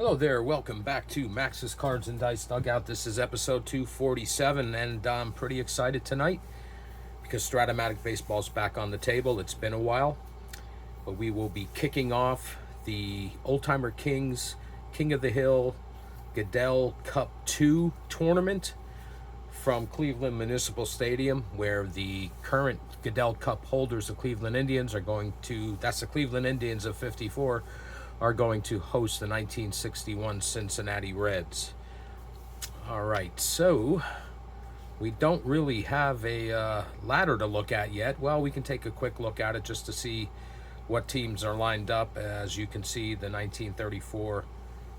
Hello there, welcome back to Max's Cards and Dice Dugout. This is episode 247, and I'm pretty excited tonight because Strat-O-Matic baseball is back on the table. It's been a while, but we will be kicking off the Oldtimer Kings King of the Hill Gaedel Cup 2 tournament from Cleveland Municipal Stadium, where the current Gaedel Cup holders, the Cleveland Indians, are going to, that's the Cleveland Indians of 54, are going to host the 1961 Cincinnati Reds. All right, so we don't really have a ladder to look at yet. Well, we can take a quick look at it just to see what teams are lined up. As you can see, the 1934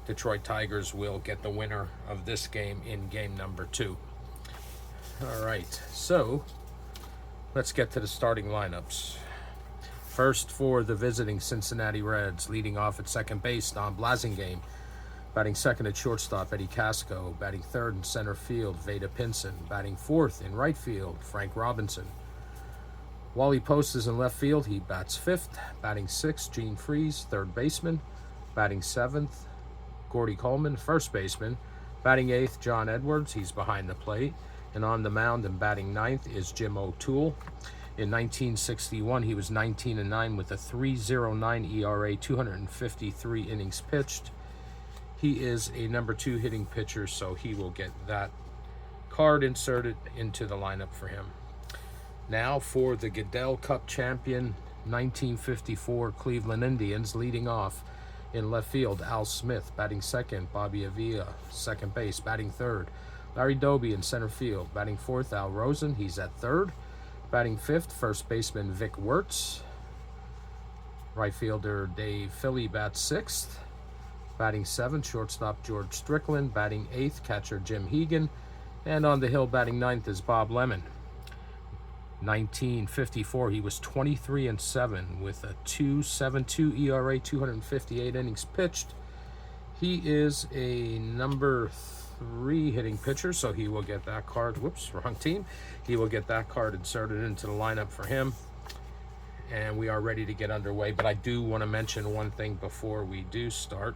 Detroit Tigers will get the winner of this game in game number 2. All right, so let's get to the starting lineups. First, for the visiting Cincinnati Reds, leading off at second base, Don Blasingame. Batting second at shortstop, Eddie Casco. Batting third in center field, Vada Pinson. Batting fourth in right field, Frank Robinson. Wally Post is in left field. He bats fifth. Batting sixth, Gene Freeze, third baseman. Batting seventh, Gordy Coleman, first baseman. Batting eighth, John Edwards. He's behind the plate. And on the mound and batting ninth is Jim O'Toole. In 1961, he was 19-9 with a 3.09 ERA, 253 innings pitched. He is a number 2 hitting pitcher, so he will get that card inserted into the lineup for him. Now for the Gaedel Cup champion 1954 Cleveland Indians, leading off in left field, Al Smith. Batting second, Bobby Avila, second base. Batting third, Larry Doby in center field. Batting fourth, Al Rosen. He's at third. Batting fifth, first baseman Vic Wertz. Right fielder Dave Philly bats sixth. Batting seventh, shortstop George Strickland. Batting eighth, catcher Jim Hegan. And on the hill, batting ninth, is Bob Lemon. 1954, he was 23-7 with a 2.72 ERA, 258 innings pitched. He is a number 3 hitting pitcher, so he will get that card. Whoops, wrong team. He will get that card inserted into the lineup for him. And we are ready to get underway, but I do want to mention one thing before we do start.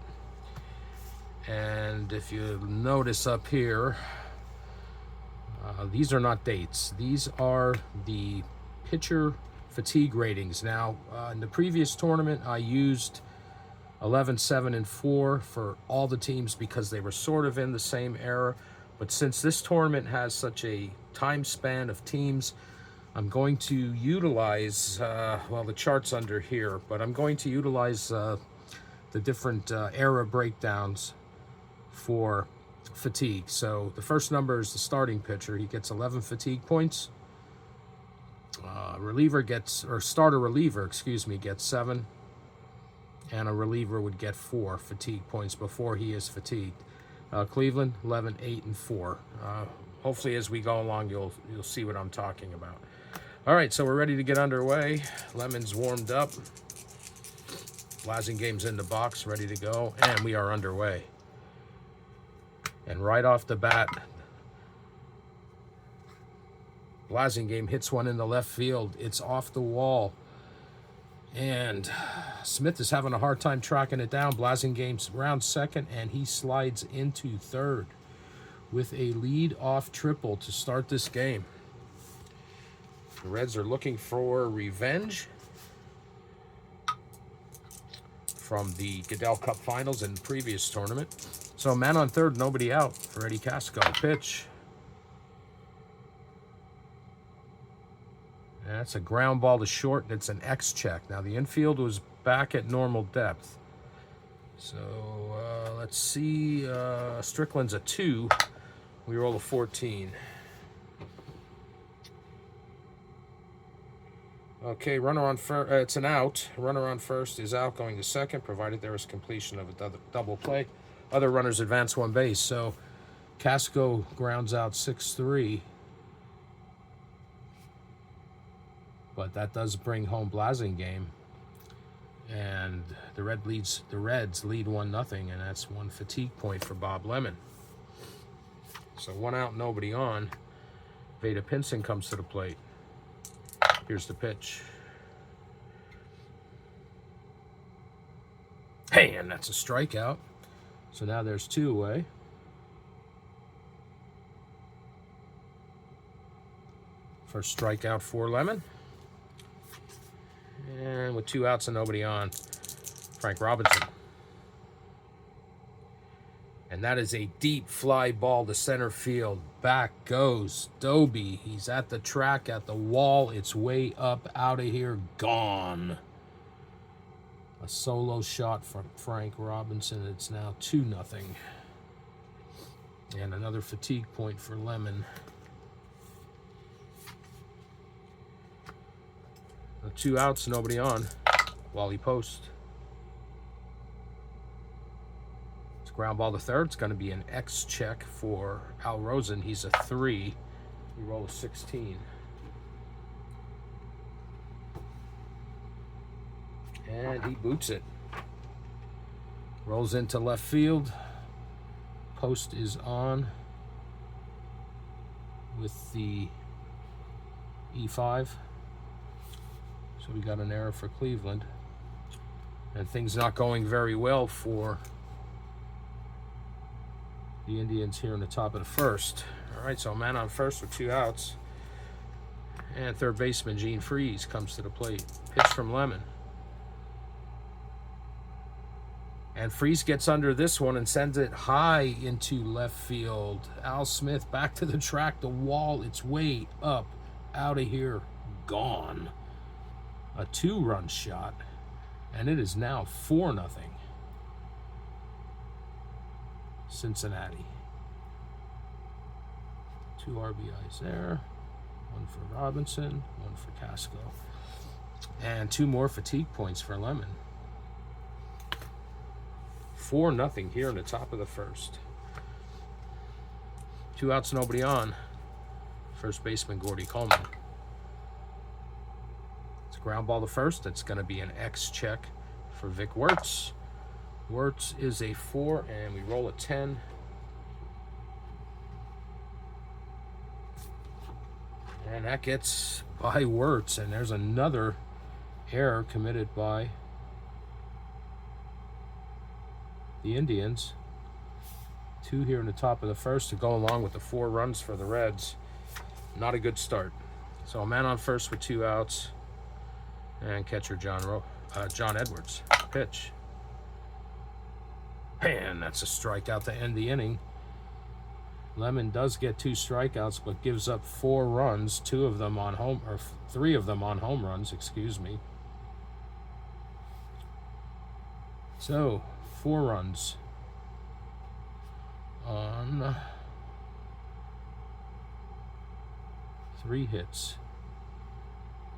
And if you notice up here, these are not dates. These are the pitcher fatigue ratings. Now, in the previous tournament, I used 11, 7, and 4 for all the teams because they were sort of in the same era. But since this tournament has such a time span of teams, I'm going to utilize, well, the chart's under here, but I'm going to utilize the different era breakdowns for fatigue. So the first number is the starting pitcher. He gets 11 fatigue points. Starter reliever, gets 7. And a reliever would get 4 fatigue points before he is fatigued. Cleveland, 11, 8, and 4. Hopefully as we go along, you'll see what I'm talking about. All right, so we're ready to get underway. Lemon's warmed up. Blasingame's in the box, ready to go, and we are underway. And right off the bat, Blasingame hits one in the left field. It's off the wall. And Smith is having a hard time tracking it down. Blasingame's round second, and he slides into third with a lead-off triple to start this game. The Reds are looking for revenge from the Gaedel Cup Finals in the previous tournament. So man on third, nobody out for Eddie Casco. Pitch. That's a ground ball to short, and it's an X check. Now, the infield was back at normal depth. So, let's see. Strickland's a 2. We roll a 14. Okay, runner on first. It's an out. Runner on first is out, going to second, provided there is completion of a double play. Other runners advance one base. So, Casco grounds out 6-3. But that does bring home Blasingame. And the Reds lead 1-0, and that's 1 fatigue point for Bob Lemon. So 1 out, nobody on. Vada Pinson comes to the plate. Here's the pitch. Hey, and that's a strikeout. So now there's 2 away. First strikeout for Lemon. And with 2 outs and nobody on, Frank Robinson. And that is a deep fly ball to center field. Back goes Doby. He's at the track, at the wall. It's way up, out of here, gone. A solo shot from Frank Robinson. It's now 2-0. And another fatigue point for Lemon. 2 outs, nobody on. Wally Post. It's ground ball to third. It's going to be an X check for Al Rosen. He's a 3. We roll a 16. And he boots it. Rolls into left field. Post is on with the E5. So we got an error for Cleveland. And things not going very well for the Indians here in the top of the first. All right, so a man on first with 2 outs. And third baseman Gene Freese comes to the plate. Pitch from Lemon. And Freese gets under this one and sends it high into left field. Al Smith back to the track, the wall. It's way up, out of here, gone. A 2-run shot, and it is now 4-0. Cincinnati. 2 RBIs there. 1 for Robinson, 1 for Casco. And 2 more fatigue points for Lemon. 4-0 here in the top of the first. 2 outs, nobody on. First baseman Gordy Coleman. It's a ground ball to first. It's going to be an X check for Vic Wertz. Wertz is a 4, and we roll a 10. And that gets by Wertz, and there's another error committed by the Indians. 2 here in the top of the first to go along with the 4 runs for the Reds. Not a good start. So a man on first with 2 outs, and catcher John Edwards. Pitch. And that's a strikeout to end the inning. Lemon does get 2 strikeouts, but gives up 4 runs, 3 of them on home runs, excuse me. So 4 runs on 3 hits.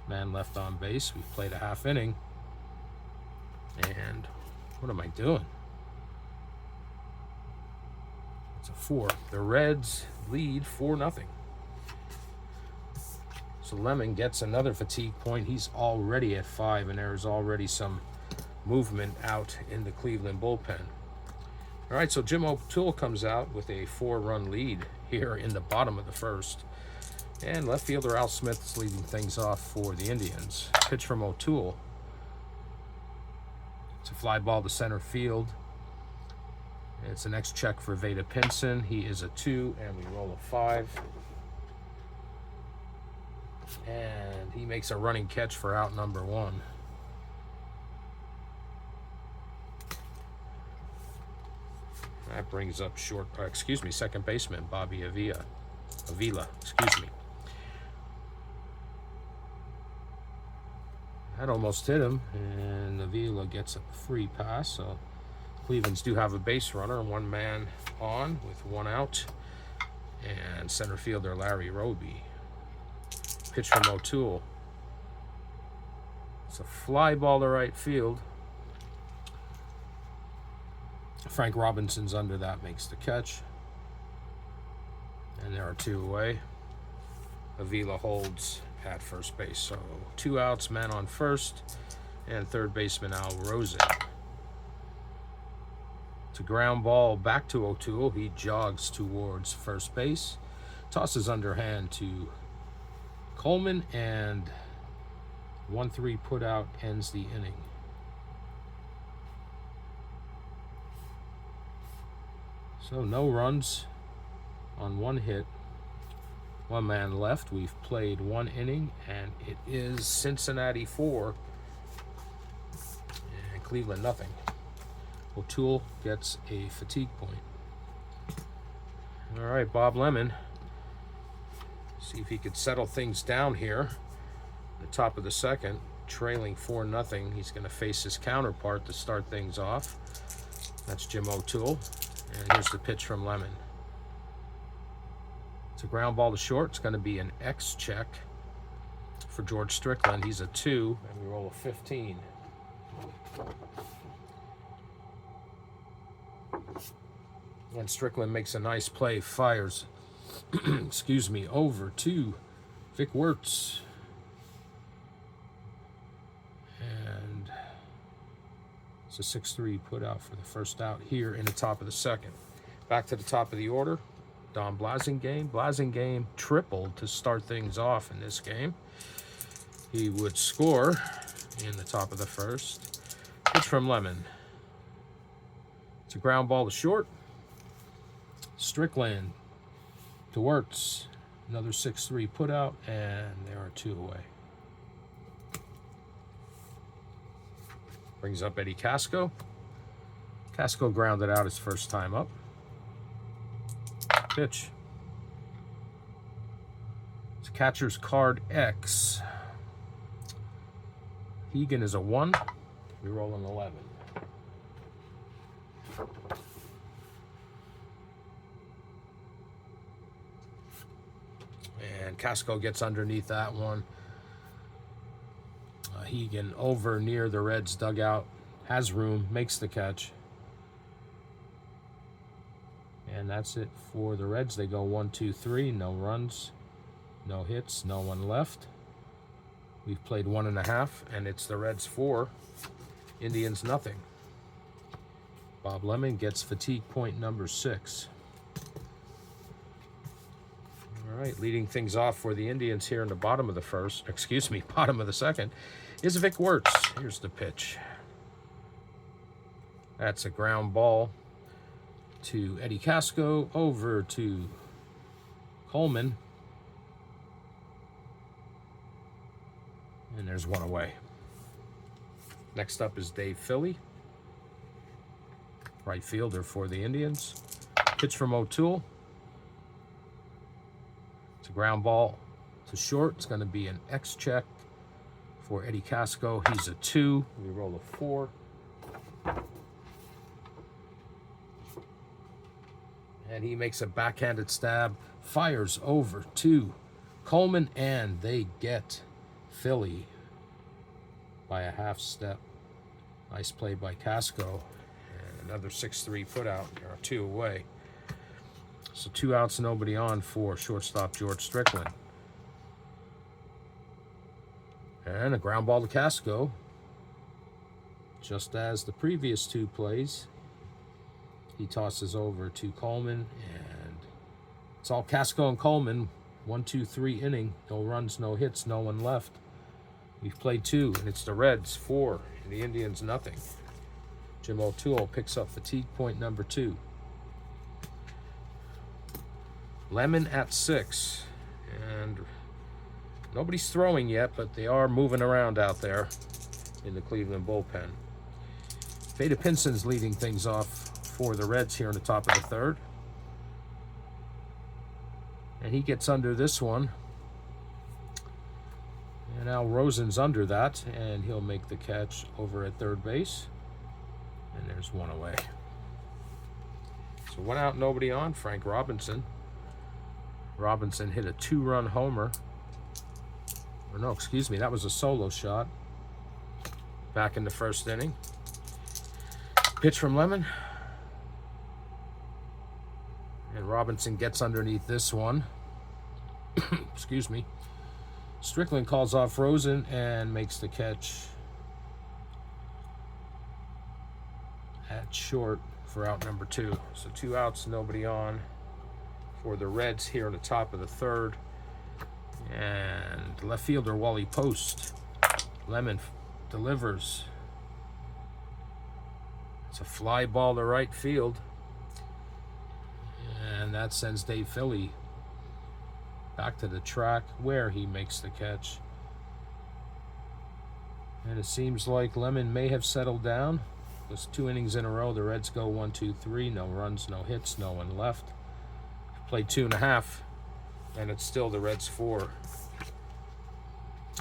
Man left on base. We've played a half inning. And what am I doing? It's a 4. The Reds lead 4-0. So Lemon gets another fatigue point. He's already at 5, and there's already some movement out in the Cleveland bullpen. All right, so Jim O'Toole comes out with a 4-run lead here in the bottom of the first. And left fielder Al Smith is leading things off for the Indians. Pitch from O'Toole. It's a fly ball to center field. It's an X check for Veda Pinson. He is a 2, and we roll a 5. And he makes a running catch for out number 1. That brings up second baseman Bobby Avila, excuse me. That almost hit him, and Avila gets a free pass. So Cleveland's do have a base runner, 1 man on with 1 out, and center fielder Larry Roby. Pitch from O'Toole. It's a fly ball to right field. Frank Robinson's under that, makes the catch. And there are 2 away. Avila holds at first base. So 2 outs, man on first, and third baseman Al Rosen. It's a ground ball back to O'Toole. He jogs towards first base. Tosses underhand to Coleman, and 1-3 put out ends the inning. So no runs on one hit. One man left. We've played one inning, and it is Cincinnati 4 and Cleveland nothing. O'Toole gets a fatigue point. All right, Bob Lemon. See if he could settle things down here. The top of the second, trailing 4-0. He's going to face his counterpart to start things off. That's Jim O'Toole. And here's the pitch from Lemon. It's a ground ball to short. It's going to be an X check for George Strickland. He's a 2, and we roll a 15. And Strickland makes a nice play, fires, excuse me, over to Vic Wertz. And it's a 6-3 put out for the first out here in the top of the second. Back to the top of the order, Don Blasingame. Blasingame tripled to start things off in this game. He would score in the top of the first. Pitch from Lemon. It's a ground ball to short. Strickland to Wertz. Another 6-3 put out, and there are 2 away. Brings up Eddie Casco. Casco grounded out his first time up. Pitch. It's catcher's card X. Hegan is a 1. We roll an 11. And Casco gets underneath that one. Hegan over near the Reds dugout, has room, makes the catch. And that's it for the Reds. They go 1, 2, 3, no runs, no hits, no one left. We've played 1.5, and it's the Reds 4, Indians nothing. Bob Lemon gets fatigue point number 6. All right, leading things off for the Indians here in the bottom of the second, is Vic Wertz. Here's the pitch. That's a ground ball to Eddie Casco, over to Coleman. And there's 1 away. Next up is Dave Philly, right fielder for the Indians. Pitch from O'Toole. It's a ground ball to short. It's going to be an X check for Eddie Casco. He's a 2. We roll a 4. And he makes a backhanded stab, fires over to Coleman, and they get Philly by a half step. Nice play by Casco. And another 6-3 put out. There are 2 away. So 2 outs, nobody on for shortstop George Strickland. And a ground ball to Casco. Just as the previous 2 plays. He tosses over to Coleman, and it's all Casco and Coleman. 1, 2, 3 inning. No runs, no hits, no one left. We've played 2, and it's the Reds 4, and the Indians nothing. Jim O'Toole picks up fatigue point number 2. Lemon at 6, and nobody's throwing yet, but they are moving around out there in the Cleveland bullpen. Vada Pinson's leading things off for the Reds here in the top of the third. And he gets under this one. And Al Rosen's under that, and he'll make the catch over at third base. And there's 1 away. So 1 out, nobody on. Frank Robinson. Robinson hit a 2-run homer. Or no, excuse me, that was a solo shot. Back in the first inning. Pitch from Lemon. And Robinson gets underneath this one. Excuse me. Strickland calls off Rosen and makes the catch at short for out number 2. So 2 outs, nobody on for the Reds here in the top of the third. And left fielder Wally Post. Lemon delivers. It's a fly ball to right field. And that sends Dave Philly back to the track where he makes the catch. And it seems like Lemon may have settled down. There's 2 innings in a row. The Reds go 1, 2, 3. No runs, no hits, no one left. Played 2.5, and it's still the Reds 4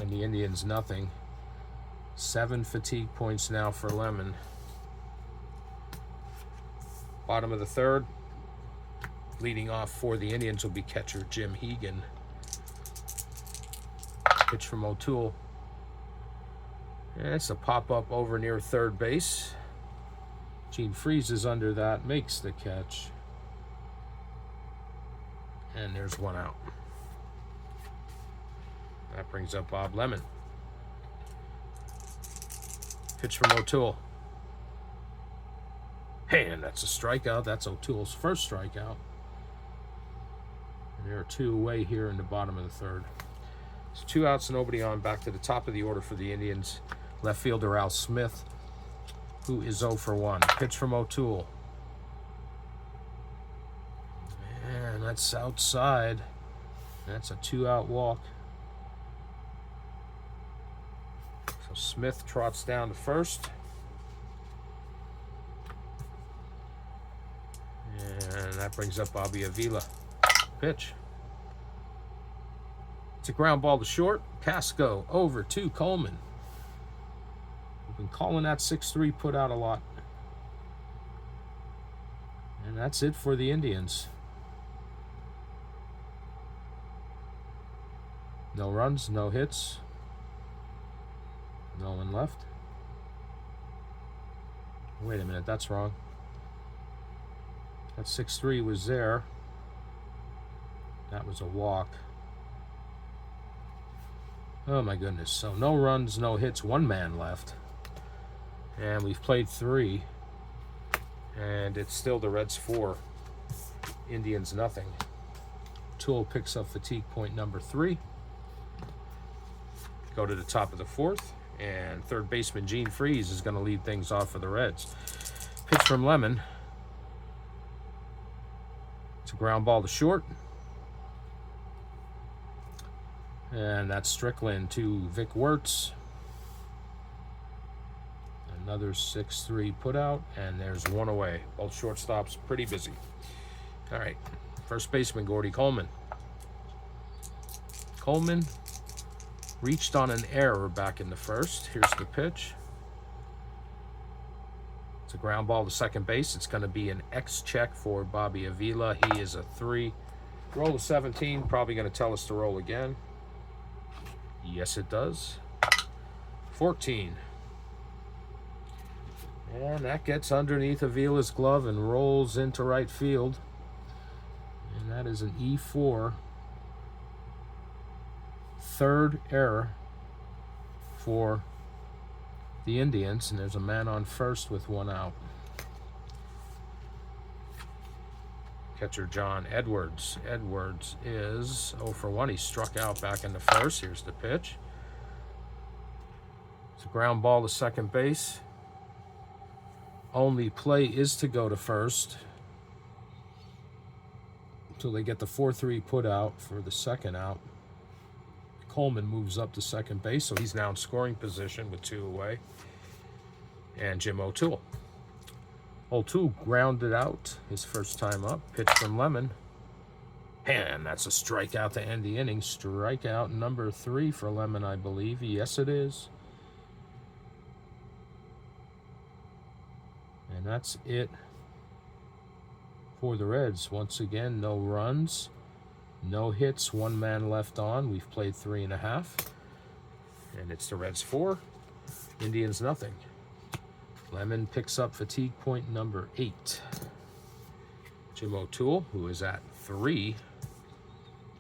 and the Indians nothing. 7 fatigue points now for Lemon. Bottom of the third. Leading off for the Indians will be catcher Jim Hegan. Pitch from O'Toole. It's a pop-up over near third base. Gene freezes under that, makes the catch. And there's 1 out. That brings up Bob Lemon. Pitch from O'Toole. And that's a strikeout. That's O'Toole's first strikeout. And there are 2 away here in the bottom of the third. It's 2 outs, nobody on. Back to the top of the order for the Indians. Left fielder Al Smith, who is 0 for 1. Pitch from O'Toole. And that's outside. That's a 2-out walk. So Smith trots down to first. And that brings up Bobby Avila. Pitch. It's a ground ball to short. Casco over to Coleman. We've been calling that 6-3 put out a lot. And that's it for the Indians. No runs, no hits. No one left. Wait a minute, that's wrong. That 6-3 was there. That was a walk. Oh my goodness. So no runs, no hits, 1 man left. And we've played 3. And it's still the Reds 4. Indians nothing. Toole picks up fatigue point number 3. Go to the top of the 4th. And third baseman Gene Freeze is going to lead things off for the Reds. Pitch from Lemon. It's a ground ball to short. And that's Strickland to Vic Wirtz. Another 6-3 put out, and there's 1 away. Both shortstops pretty busy. All right, first baseman Gordy Coleman. Coleman reached on an error back in the first. Here's the pitch. It's a ground ball to second base. It's going to be an X check for Bobby Avila. He is a 3. Roll of 17, probably going to tell us to roll again. Yes, it does. 14. And that gets underneath Avila's glove and rolls into right field. And that is an E4. 3rd error for the Indians. And there's a man on first with 1 out. Catcher John Edwards. Edwards is 0 for 1. He struck out back in the first. Here's the pitch. It's a ground ball to second base. Only play is to go to first until they get the 4-3 put out for the 2nd out. Coleman moves up to second base, so he's now in scoring position with 2 away. And Jim O'Toole. O'Toole grounded out his first time up. Pitch from Lemon. And that's a strikeout to end the inning. Strikeout number 3 for Lemon, I believe. Yes, it is. And that's it for the Reds. Once again, no runs, no hits, 1 man left on. We've played 3.5. And it's the Reds 4, Indians nothing. Lemon picks up fatigue point number 8. Jim O'Toole, who is at 3,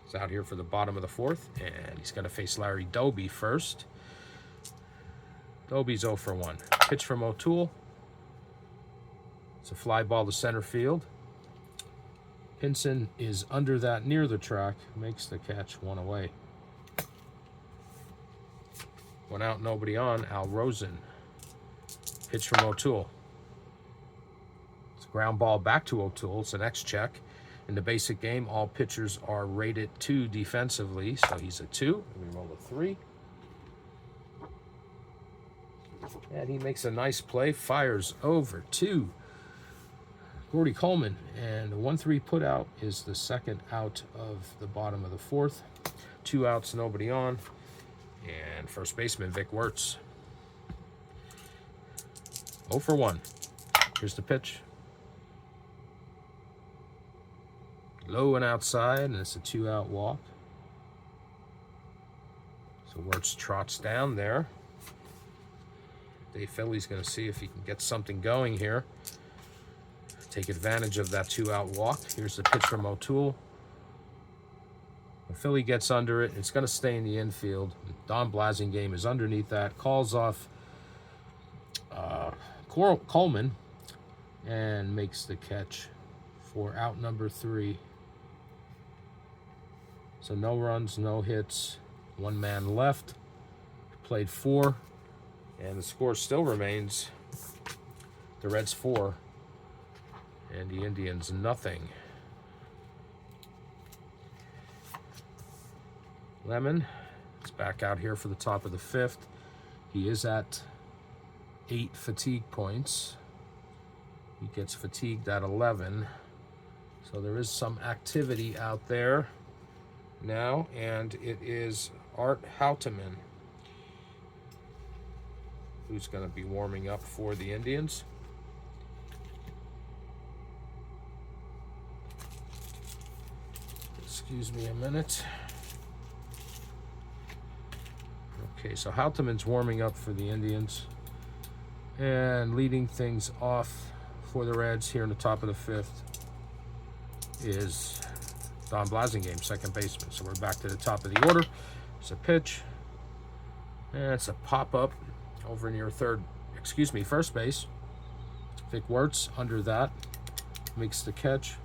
is out here for the bottom of the 4th. And he's going to face Larry Doby first. Doby's 0 for 1. Pitch from O'Toole. It's a fly ball to center field. Pinson is under that near the track. Makes the catch, 1 away. 1 out, nobody on. Al Rosen. Pitch from O'Toole. It's a ground ball back to O'Toole. It's an X check. In the basic game, all pitchers are rated 2 defensively, so he's a 2. We roll a 3. And he makes a nice play, fires over to Gordy Coleman. And the 1-3 put out is the second out of the bottom of the 4th. 2 outs, nobody on. And first baseman, Vic Wertz. 0 for 1. Here's the pitch. Low and outside, and it's a 2-out walk. So Wertz trots down there. Dave Philly's going to see if he can get something going here. Take advantage of that 2-out walk. Here's the pitch from O'Toole. When Philly gets under it, it's going to stay in the infield. Don Blasingame is underneath that. Calls off Coleman and makes the catch for out number 3. So no runs, no hits, 1 man left. Played 4, and the score still remains the Reds 4 and the Indians nothing. Lemon is back out here for the top of the 5th. He is at 8 fatigue points. He gets fatigued at 11. So there is some activity out there now, and it is Art Houteman who's going to be warming up for the Indians. Excuse me a minute. Okay, so Houteman's warming up for the Indians, and leading things off for the Reds here in the top of the 5th is Don Blasingame, second baseman. So we're back to the top of the order. It's a pitch, and it's a pop-up over near first base. Vic Wertz under that makes the catch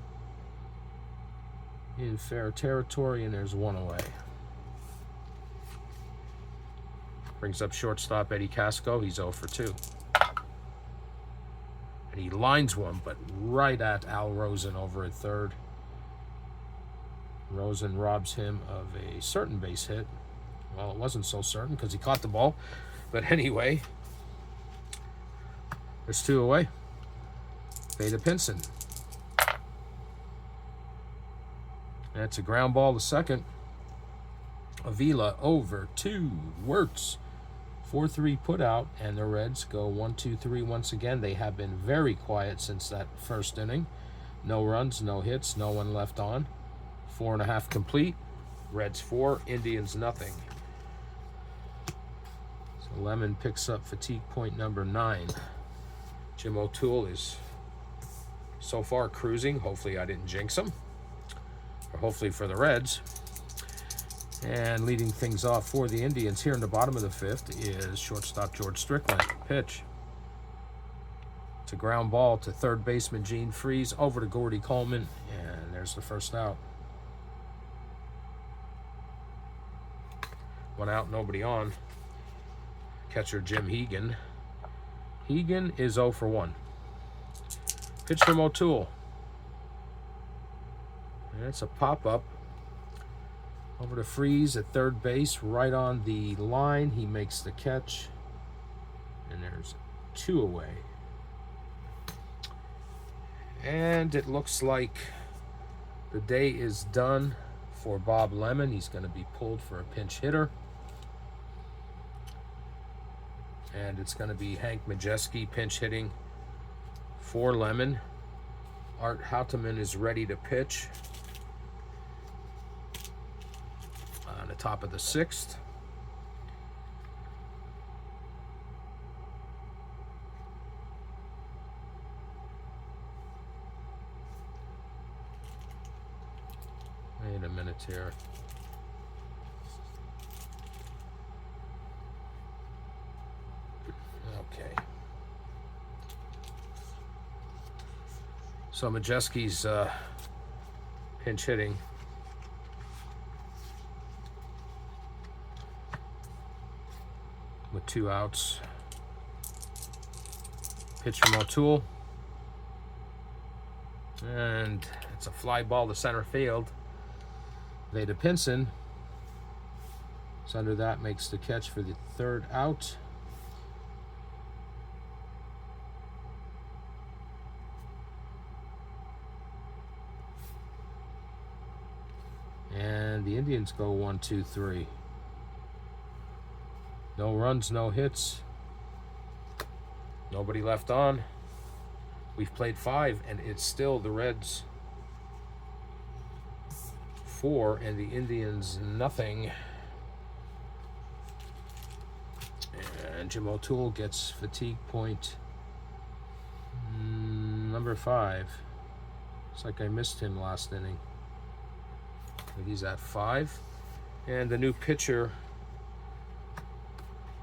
in fair territory, and there's 1 away. Brings up shortstop Eddie Casco. He's 0 for 2. And he lines one, but right at Al Rosen over at third. Rosen robs him of a certain base hit. Well, it wasn't so certain because he caught the ball. But anyway, there's 2 away. Veda Pinson. That's a ground ball to second. Avila over to Wertz. 4-3 put out, and the Reds go 1-2-3 once again. They have been very quiet since that first inning. No runs, no hits, no one left on. 4.5 complete. Reds 4, Indians nothing. So Lemon picks up fatigue point number 9. Jim O'Toole is so far cruising. Hopefully I didn't jinx him. Or hopefully for the Reds. And leading things off for the Indians here in the bottom of the 5th is shortstop George Strickland. Pitch. It's a ground ball to third baseman Gene Freeze over to Gordy Coleman, and there's the first out. 1 out, nobody on. Catcher Jim Hegan. Hegan is 0 for 1. Pitch from O'Toole. And it's a pop-up over to Freeze at third base, right on the line. He makes the catch, and there's 2 away. And it looks like the day is done for Bob Lemon. He's going to be pulled for a pinch hitter. And it's going to be Hank Majeski pinch hitting for Lemon. Art Houteman is ready to pitch on the top of the 6th. Wait a minute here. Okay. So Majeski's pinch hitting. With 2 outs. Pitch from O'Toole. And It's a fly ball to center field. Veda Pinson is under that, makes the catch for the third out. And the Indians go 1, 2, 3. No runs, no hits. Nobody left on. We've played 5, and it's still the Reds 4 and the Indians nothing. And Jim O'Toole gets fatigue point number 5. It's like I missed him last inning. But he's at 5. And the new pitcher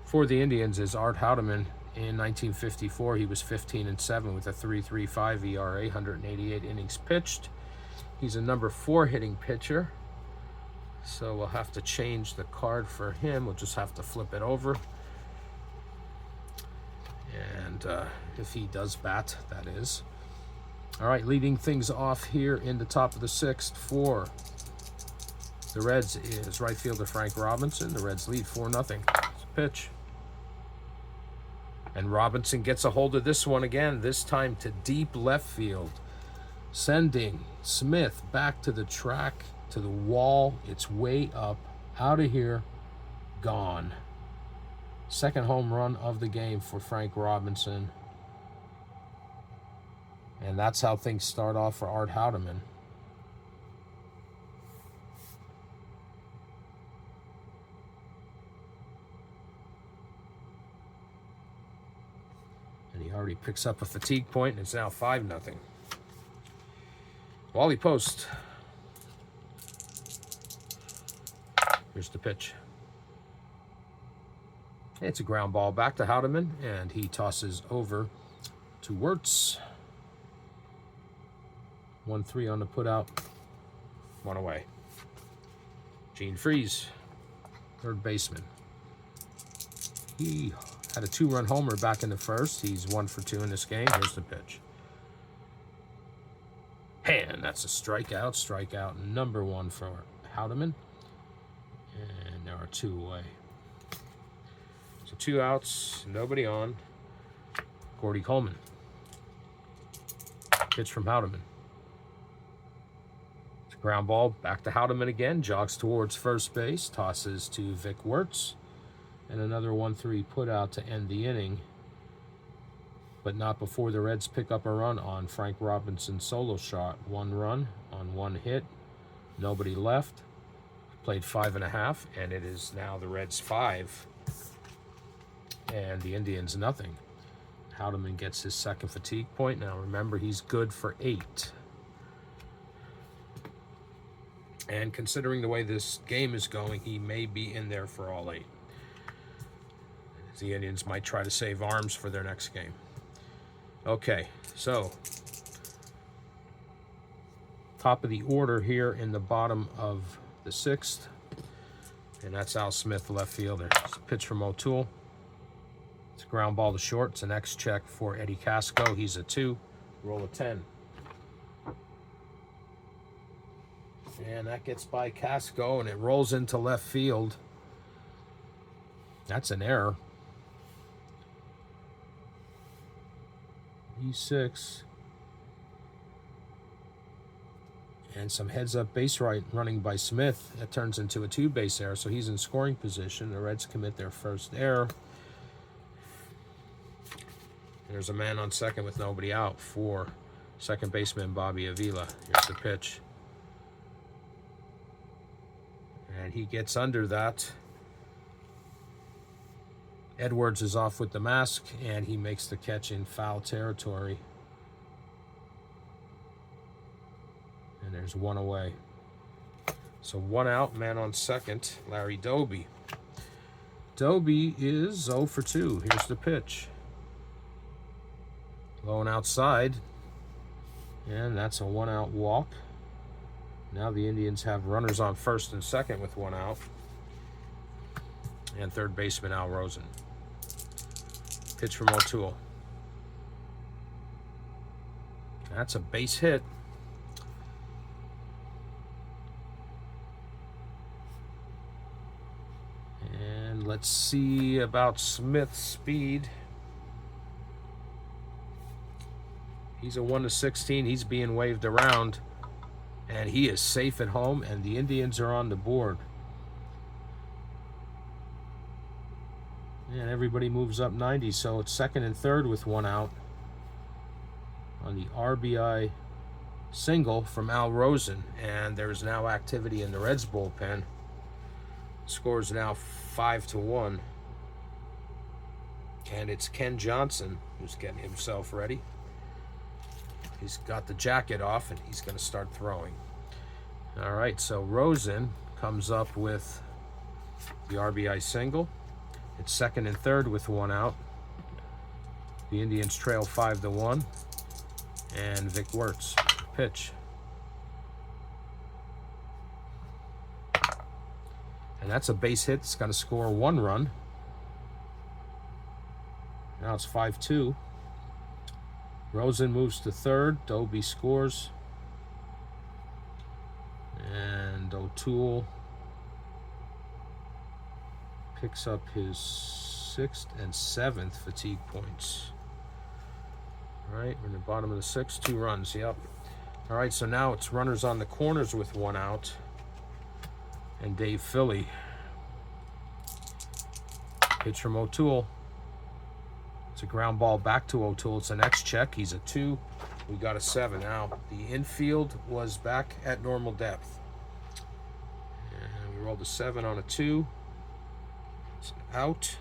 for the Indians is Art Houdeman. In 1954, he was 15-7 with a 3.35 ERA, 188 innings pitched. He's a number 4 hitting pitcher. So we'll have to change the card for him. We'll just have to flip it over. And if he does bat, that is. All right, leading things off here in the top of the 6th for the Reds is right fielder Frank Robinson. The Reds lead 4-0. It's a pitch. And Robinson gets a hold of this one again, this time to deep left field, sending Smith back to the track, to the wall. It's way up, out of here, gone. Second home run of the game for Frank Robinson. And that's how things start off for Art Houdeman. And he already picks up a fatigue point, and it's now 5-0. Wally Post. Here's the pitch. It's a ground ball back to Houdeman, and he tosses over to Wirtz. 1-3 on the putout. 1 away. Gene Freese, third baseman. He had a 2-run homer back in the first. He's 1 for 2 in this game. Here's the pitch. And that's a strikeout. Strikeout number 1 for Houdeman. And there are 2 away. So 2 outs, nobody on. Gordy Coleman. Pitch from Houdeman. It's a ground ball back to Houdeman again. Jogs towards first base. Tosses to Vic Wirtz. And another 1-3 put out to end the inning. But not before the Reds pick up a run on Frank Robinson's solo shot. 1 run on 1 hit. Nobody left. Played 5.5, and it is now the Reds 5 and the Indians nothing. Houdeman gets his second fatigue point. Now remember, he's good for 8. And considering the way this game is going, he may be in there for all 8. The Indians might try to save arms for their next game. Okay, so top of the order here in the bottom of the 6th. And that's Al Smith, left fielder. It's a pitch from O'Toole. It's a ground ball to short. It's an X-check for Eddie Casco. He's a 2. Roll a 10. And that gets by Casco, and it rolls into left field. That's an error. E6. And some heads-up base right running by Smith. That turns into a 2-base error, so he's in scoring position. The Reds commit their first error. There's a man on second with nobody out for second baseman Bobby Avila. Here's the pitch. And he gets under that. Edwards is off with the mask, and he makes the catch in foul territory. And there's 1 away. So 1 out, man on second, Larry Doby. Doby is 0 for 2. Here's the pitch. Low and outside. And that's a 1-out walk. Now the Indians have runners on first and second with 1 out. And third baseman Al Rosen. Pitch from O'Toole. That's a base hit. let's see about Smith's speed. He's a 1-16. He's being waved around, and he is safe at home, and the Indians are on the board. And everybody moves up 90, so it's second and third with one out on the RBI single from Al Rosen, and there's now activity in the Reds bullpen. Score is now 5-1, and it's Ken Johnson who's getting himself ready. He's got the jacket off, and he's going to start throwing. All right, so Rosen comes up with the RBI single. It's second and third with one out. The Indians trail 5-1, and Vic Wertz pitch. And that's a base hit. It's going to score one run. Now it's 5-2. Rosen moves to third. Doby scores. And O'Toole picks up his 6th and 7th fatigue points. All right, we're in the bottom of the 6th. 2 runs, yep. All right, so now it's runners on the corners with one out. And Dave Philly. Pitch from O'Toole. It's a ground ball back to O'Toole. It's an X-check. He's a 2. We got a 7. Now, the infield was back at normal depth. And we rolled a 7 on a 2. It's an out.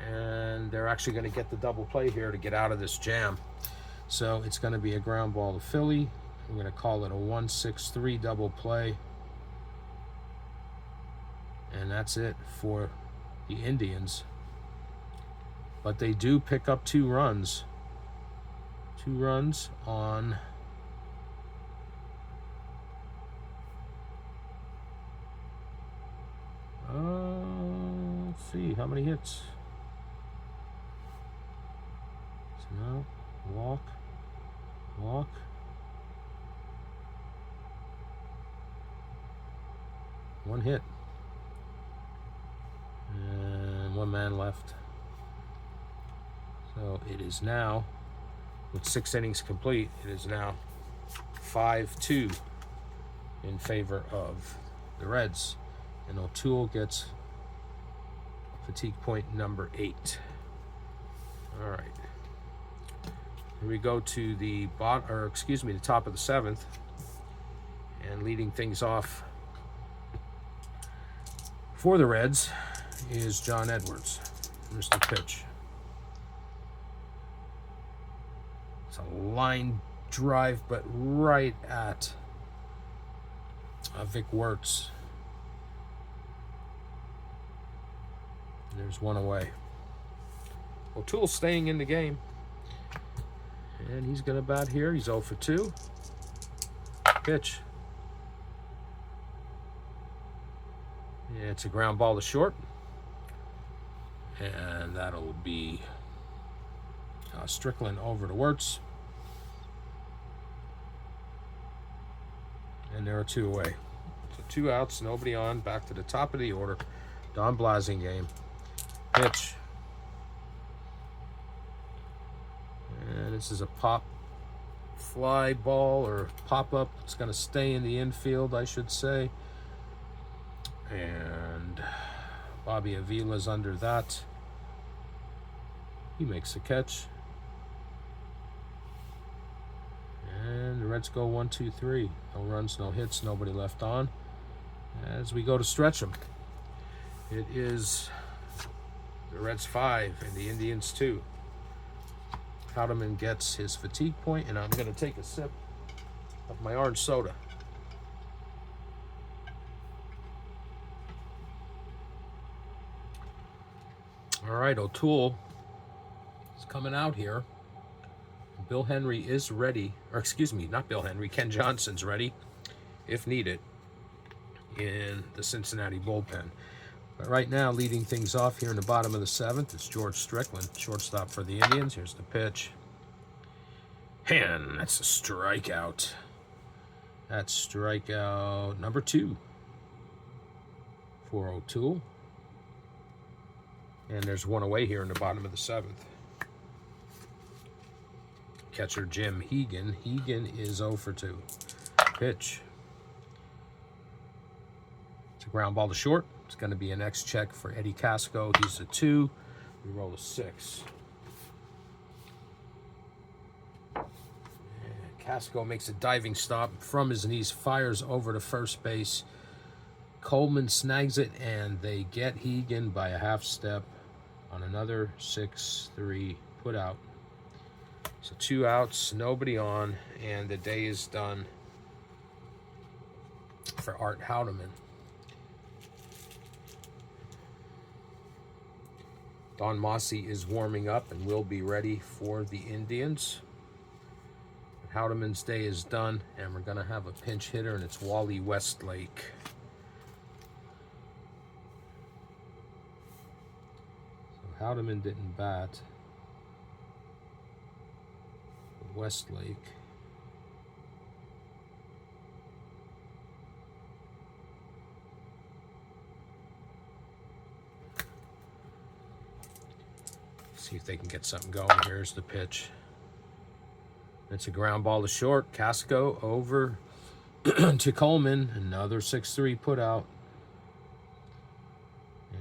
And they're actually going to get the double play here to get out of this jam. So it's going to be a ground ball to Philly. We're going to call it a 1-6-3 double play. And that's it for the Indians. But they do pick up 2 runs. 2 runs on let's see, how many hits? So now, walk. 1 hit. And 1 man left. So it is now, with 6 innings complete, it is now 5-2 in favor of the Reds. And O'Toole gets fatigue point number 8. All right. Here we go to the the top of the 7th. And leading things off for the Reds is John Edwards. Here's the pitch. It's a line drive, but right at Vic Wertz. And there's 1 away. O'Toole staying in the game. And he's going to bat here. He's 0 for 2. Pitch. Yeah, it's a ground ball to short. And that'll be Strickland over to Wertz. And there are 2 away. So 2 outs, nobody on. Back to the top of the order. Don Blasingame. Pitch. And this is a pop fly ball or pop-up. It's going to stay in the infield, I should say. And Bobby Avila's under that. He makes the catch. And the Reds go 1-2-3. No runs, no hits, nobody left on. As we go to stretch them, it is the Reds 5 and the Indians 2. Howdeman gets his fatigue point, and I'm going to take a sip of my orange soda. All right, O'Toole is coming out here. Bill Henry is ready, or excuse me, not Bill Henry, Ken Johnson's ready, if needed, in the Cincinnati bullpen. But right now, leading things off here in the bottom of the 7th, it's George Strickland, shortstop for the Indians. Here's the pitch. And that's a strikeout. That's strikeout number 2 for O'Toole. And there's one away here in the bottom of the 7th. Catcher Jim Hegan. Hegan is 0 for 2. Pitch. It's a ground ball to short. It's going to be an X check for Eddie Casco. He's a 2. We roll a 6. And Casco makes a diving stop from his knees, fires over to first base. Coleman snags it, and they get Hegan by a half step on another 6-3 put out. So 2 outs, nobody on, and the day is done for Art Houdeman. Don Mossy is warming up and will be ready for the Indians. Houdeman's day is done, and we're going to have a pinch hitter, and it's Wally Westlake. So Houdeman didn't bat. Westlake. See if they can get something going. Here's the pitch. It's a ground ball to short. Casco over to Coleman. Another 6-3 put out.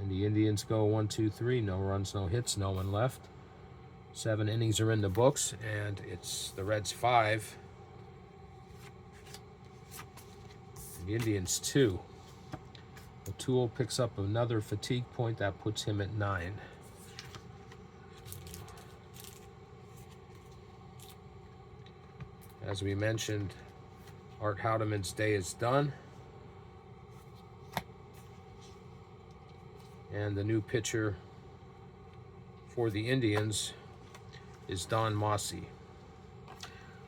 And the Indians go 1-2-3. No runs, no hits, no one left. 7 innings are in the books, and it's the Reds 5. And the Indians 2. O'Toole picks up another fatigue point. That puts him at 9. As we mentioned, Art Houdeman's day is done. And the new pitcher for the Indians is Don Mossy.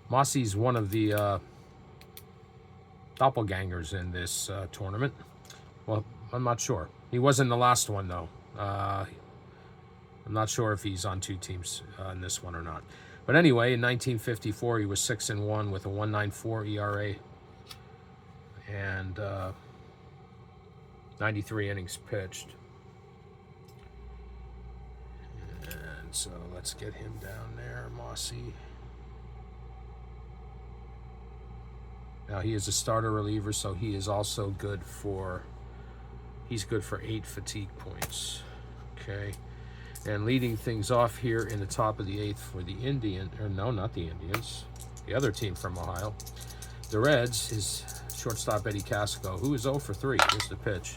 Mossy's one of the doppelgangers in this tournament. Well, I'm not sure. He was in the last one, though. I'm not sure if he's on 2 teams in this one or not. But anyway, in 1954, he was 6-1 with a 1.94 ERA and 93 innings pitched. And so let's get him down there, Mossy. Now he is a starter reliever, so he is also good for, he's good for 8 fatigue points. Okay. And leading things off here in the top of the 8th for the Indian, or no, not the Indians, the other team from Ohio. The Reds is shortstop Eddie Casco, who is 0 for 3. Here's the pitch.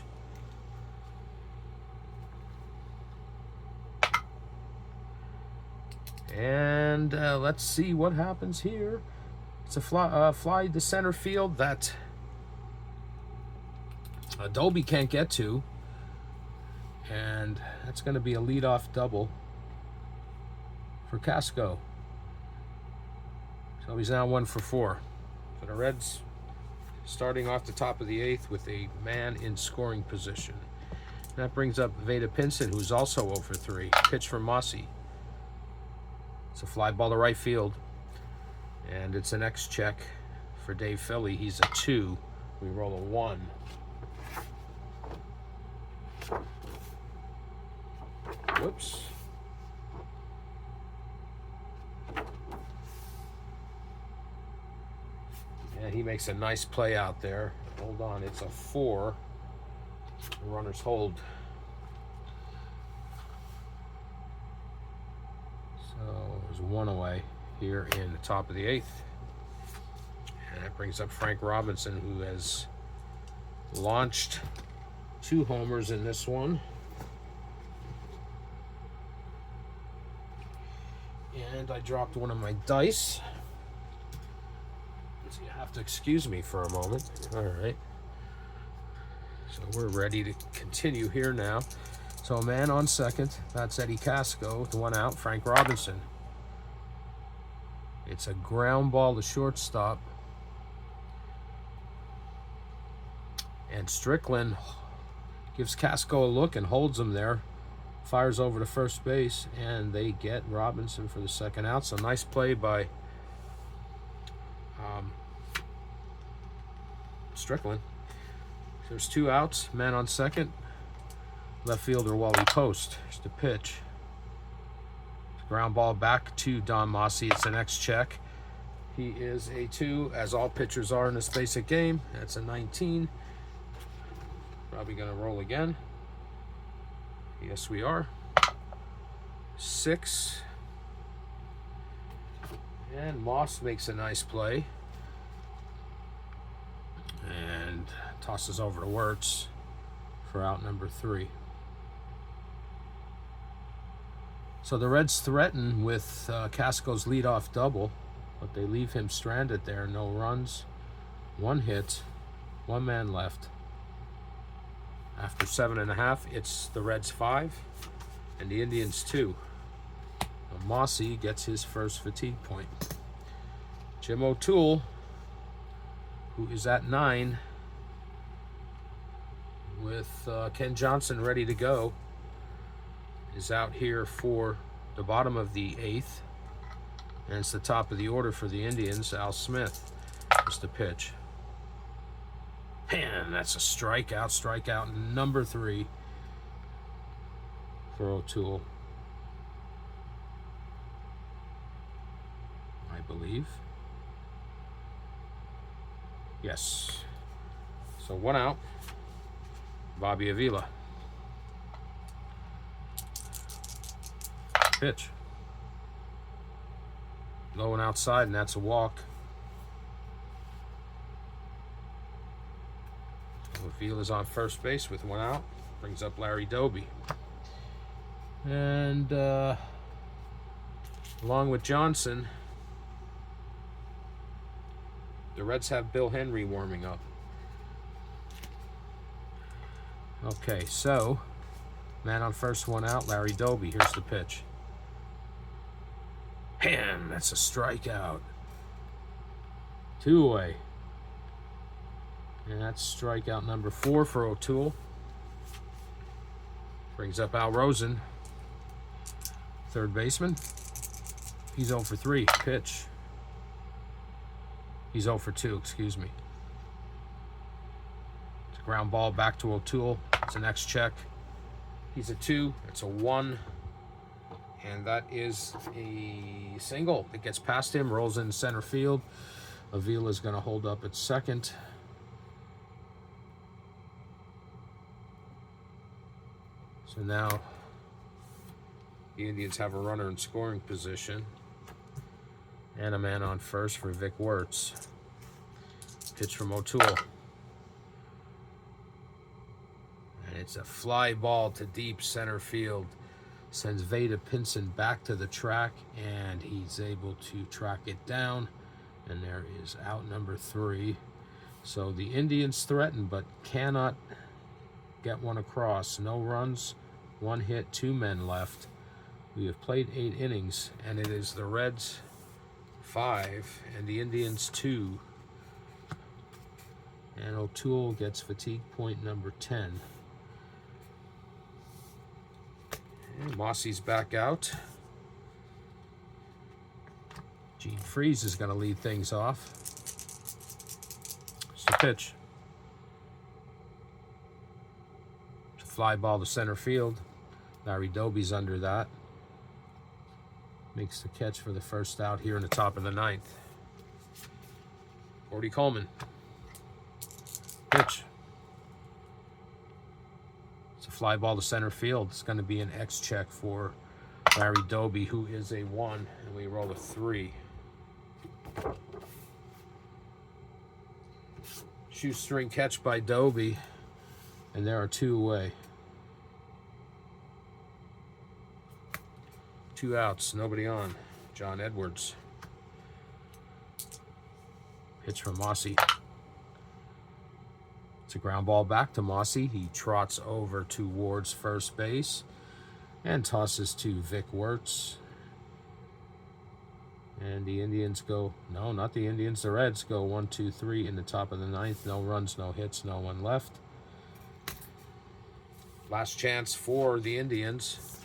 And let's see what happens here. It's a fly to center field that Adobe can't get to. And that's going to be a leadoff double for Casco. So he's now 1 for 4. So the Reds starting off the top of the 8th with a man in scoring position. That brings up Veda Pinson, who's also 0 for 3. Pitch from Mossy. It's a fly ball to right field. And it's an X check for Dave Philly. He's a 2. We roll a 1. Whoops. Yeah, he makes a nice play out there. Hold on, it's a 4. The runners hold. So there's 1 away here in the top of the 8th. And that brings up Frank Robinson, who has launched 2 homers in this one. And I dropped one of my dice. So you have to excuse me for a moment. All right. So we're ready to continue here now. So a man on second. That's Eddie Casco with 1 out. Frank Robinson. It's a ground ball to shortstop. And Strickland gives Casco a look and holds him there. Fires over to first base, and they get Robinson for the 2nd out. So nice play by Strickland. There's 2 outs, man on second. Left fielder Wally Post. Here's the pitch. Ground ball back to Don Mossy. It's an X-check. He is a 2, as all pitchers are in this basic game. That's a 19. Probably going to roll again. Yes, we are. 6. And Moss makes a nice play. And tosses over to Wirtz for out number 3. So the Reds threaten with Casco's leadoff double, but they leave him stranded there. No runs, 1 hit, 1 man left. After 7.5, it's the Reds 5 and the Indians 2. Now Mossy gets his first fatigue point. Jim O'Toole, who is at 9, with Ken Johnson ready to go, is out here for the bottom of the 8th. And it's the top of the order for the Indians. Al Smith is the pitch. And that's a strikeout. Strikeout number 3 for O'Toole, I believe. Yes. So 1 out. Bobby Avila. Pitch. Low and outside, and that's a walk. Avila's on first base with 1 out. Brings up Larry Doby. And along with Johnson, the Reds have Bill Henry warming up. Okay, so man on first, 1 out, Larry Doby. Here's the pitch. Man, that's a strikeout. 2 away. And that's strikeout number 4 for O'Toole. Brings up Al Rosen, third baseman. He's 0 for 3. Pitch. He's 0 for 2, excuse me. It's a ground ball back to O'Toole. It's an X-check. He's a 2. It's a 1. And that is a single. It gets past him, rolls in center field. Avila's going to hold up at second. So now the Indians have a runner in scoring position and a man on first for Vic Wirtz. Pitch from O'Toole. And it's a fly ball to deep center field. Sends Veda Pinson back to the track, and he's able to track it down. And there is out number 3. So the Indians threaten, but cannot get one across. No runs, 1 hit, 2 men left. We have played 8 innings, and it is the Reds 5 and the Indians 2. And O'Toole gets fatigue point number 10. And Mossy's back out. Gene Freeze is going to lead things off. It's the pitch. It's a fly ball to center field. Larry Doby's under that. Makes the catch for the first out here in the top of the 9th. Gordy Coleman. Pitch. It's a fly ball to center field. It's going to be an X-check for Larry Doby, who is a 1, and we roll a 3. Shoestring catch by Doby, and there are 2 away. 2 outs, nobody on. John Edwards. Pitch from Mossy. It's a ground ball back to Mossy. He trots over towards first base and tosses to Vic Wirtz. And the Indians go, no, not the Indians, the Reds go 1, 2, 3 in the top of the 9th. No runs, no hits, no one left. Last chance for the Indians.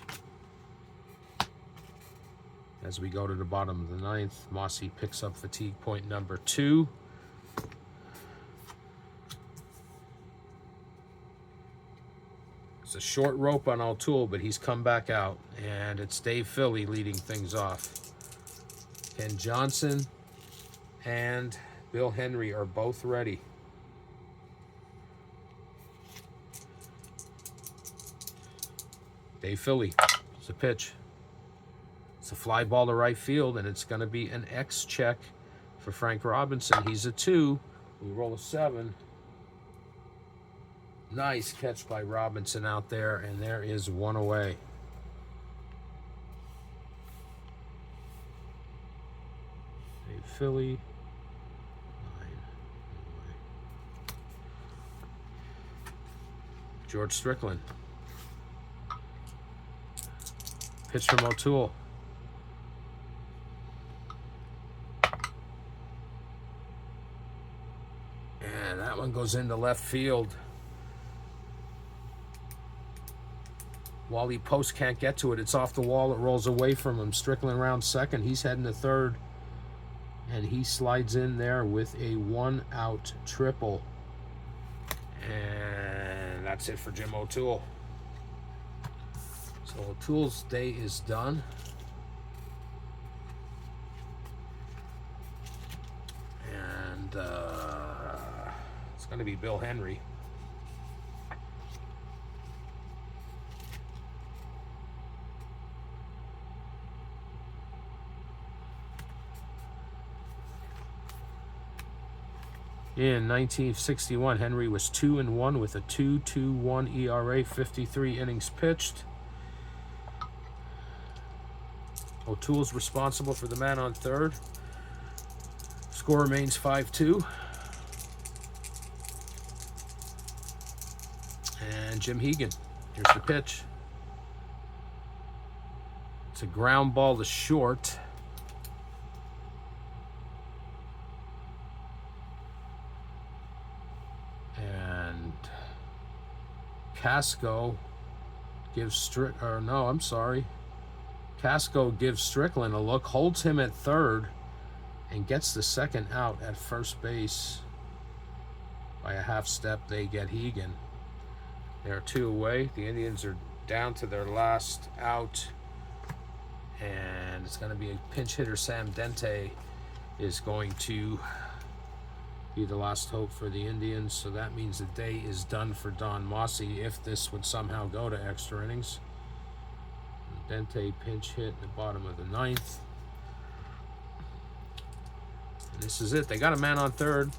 As we go to the bottom of the 9th, Mossy picks up fatigue point number 2. It's a short rope on O'Toole, but he's come back out. And it's Dave Philly leading things off. Ken Johnson and Bill Henry are both ready. Dave Philly, it's a pitch. It's a fly ball to right field, and it's going to be an X check for Frank Robinson. He's a 2. We roll a 7. Nice catch by Robinson out there, and there is 1 away. Dave Philly, 9 away. George Strickland. Pitch from O'Toole. And that one goes into left field. Wally Post can't get to it. It's off the wall. It rolls away from him. Strickland around second. He's heading to third. And he slides in there with a 1-out triple. And that's it for Jim O'Toole. So O'Toole's day is done. And it's going to be Bill Henry. In 1961, Henry was 2-1 with a 2.21 ERA, 53 innings pitched. O'Toole's responsible for the man on third. Score remains 5-2. And Jim Hegan, here's the pitch. It's a ground ball to short. And Casco gives Casco gives Strickland a look, holds him at third, and gets the second out at first base. By a half step, they get Hegan. They're 2 away. The Indians are down to their last out. And it's going to be a pinch hitter. Sam Dente is going to be the last hope for the Indians. So that means the day is done for Don Mossy if this would somehow go to extra innings. Dente pinch hit in the bottom of the 9th. And this is it. They got a man on third.